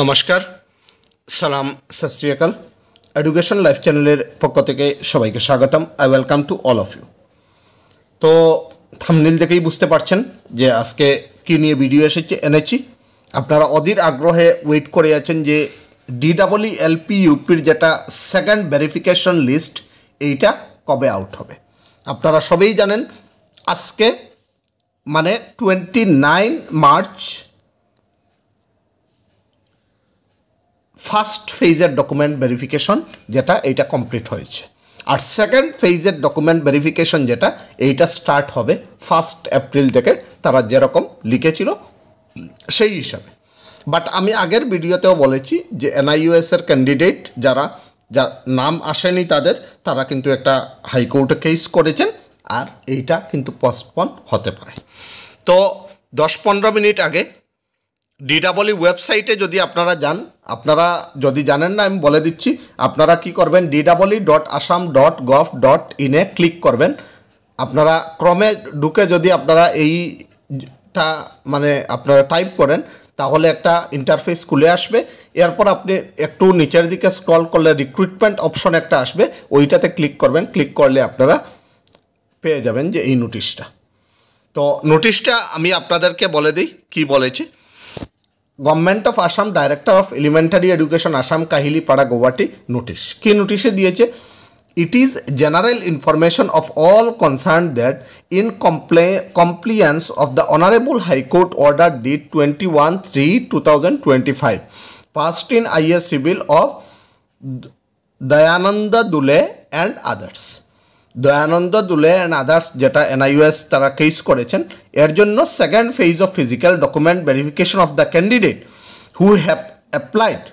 নমস্কার, সালাম, সত শ্রী আকাল। এডুকেশন লাইফ চ্যানেলের পক্ষ থেকে সবাইকে স্বাগতম। I welcome to all of you. তো থাম্বনেল দেখেই বুঝতে পারছেন যে আজকে কী নিয়ে ভিডিও এনেছি। আপনারা অধীর আগ্রহে ওয়েট করে আছেন যে DEELP ইউপির যেটা সেকেন্ড ভেরিফিকেশন লিস্ট এইটা কবে আউট হবে। আপনারা সবাই জানেন আজকে মানে 29 মার্চ ফার্স্ট ফেজের ডকুমেন্ট ভেরিফিকেশন যেটা এইটা কমপ্লিট হয়েছে, আর সেকেন্ড ফেজের ডকুমেন্ট ভেরিফিকেশন যেটা এইটা স্টার্ট হবে 1 এপ্রিল থেকে, তারা যেরকম লিখেছিল সেই হিসাবে। বাট আমি আগের ভিডিওতেও বলেছি যে NIUSের ক্যান্ডিডেট যারা নাম আসেনি তারা কিন্তু একটা হাইকোর্টে কেস করেছেন, আর এইটা কিন্তু পোস্টপন হতে পারে। তো 10-15 মিনিট আগে DEE ওয়েবসাইটে যদি আপনারা যান, আপনারা যদি জানেন না আমি বলে দিচ্ছি, আপনারা কি করবেন DEE.assam.gov.in এ ক্লিক করবেন। আপনারা ক্রমে ঢুকে যদি আপনারা এইটা মানে আপনারা টাইপ করেন তাহলে একটা ইন্টারফেস খুলে আসবে। এরপর আপনি একটু নিচের দিকে স্ক্রল করলে রিক্রুটমেন্ট অপশন একটা আসবে, ওইটাতে ক্লিক করবেন। ক্লিক করলে আপনারা পেয়ে যাবেন যে এই নোটিশটা। তো নোটিশটা আমি আপনাদেরকে বলে দিই কি বলেছে। Government of Assam, director of elementary education Assam, Kahilipara, Gauhati. Notice কি নোটিশে দিয়েছে? It is general information of all concern that in compliance of the honourable high court order date 21/3/2025 passed in IS civil of Dayanand Dule and others. Dayanand Dule and others যেটা NIUS তারা case করেছেন, এর জন্য second phase of physical document verification of the candidate who have applied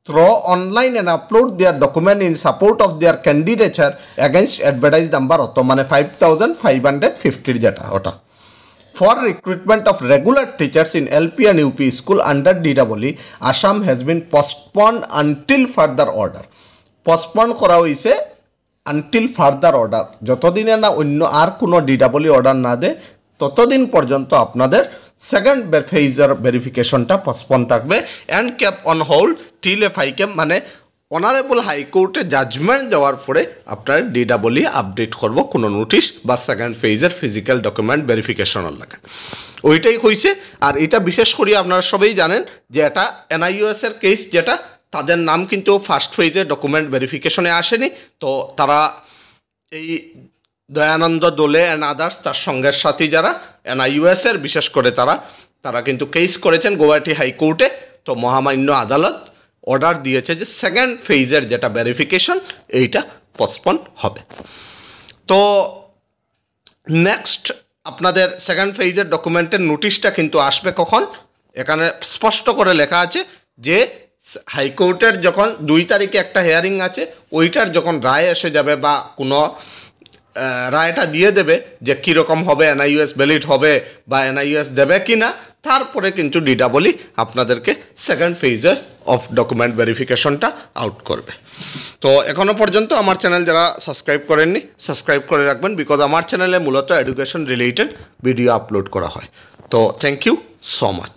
through online and upload their document in support of their candidature against advertise number অত মানে 5550 যেটা ওটা for recruitment of regular teachers in LP and UP school under DEE Assam has been postpone until further order. Postpone করা হয়েছে until further order, যতদিনে না অন্য আর কোনো DEE order না দেয় ততদিন পর্যন্ত আপনাদের সেকেন্ড ফেজের ভেরিফিকেশনটা পোস্টপন থাকবে and kept on hold till a ফাইকেম মানে অনারেবল হাইকোর্টে জাজমেন্ট দেওয়ার পরে আপনার DEE আপডেট করব কোনো নোটিশ বা সেকেন্ড ফেজের ফিজিক্যাল ডকুমেন্ট ভেরিফিকেশনের লাগে। ওইটাই হয়েছে। আর এটা বিশেষ করে আপনারা সবাই জানেন যে এটা NIUSের কেস, যেটা তাদের নাম কিন্তু ফার্স্ট ফেজে ডকুমেন্ট ভেরিফিকেশনে আসেনি। তো তারা এই দয়ানন্দ দোলে অ্যান্ড আদার্স তার সঙ্গের সাথী যারা NIUSের বিশেষ করে তারা কিন্তু কেস করেছেন গৌহাটি হাইকোর্টে। তো মহামান্য আদালত অর্ডার দিয়েছে যে সেকেন্ড ফেজের যেটা ভেরিফিকেশন এইটা পোস্টপন হবে। তো নেক্সট আপনাদের সেকেন্ড ফেজের ডকুমেন্টের নোটিশটা কিন্তু আসবে কখন, এখানে স্পষ্ট করে লেখা আছে যে হাইকোর্টের যখন 2 তারিখে একটা হিয়ারিং আছে, ওইটার যখন রায় এসে যাবে বা কোনো রায়টা দিয়ে দেবে যে কীরকম হবে, NIUS ভ্যালিড হবে বা NIUS দেবে কি না, তারপরে কিন্তু DEE আপনাদেরকে সেকেন্ড ফেজের অফ ডকুমেন্ট ভেরিফিকেশনটা আউট করবে। তো এখনও পর্যন্ত আমার চ্যানেল যারা সাবস্ক্রাইব করেননি সাবস্ক্রাইব করে রাখবেন, বিকজ আমার চ্যানেলে মূলত এডুকেশন রিলেটেড ভিডিও আপলোড করা হয়। তো থ্যাংক ইউ সো মাচ।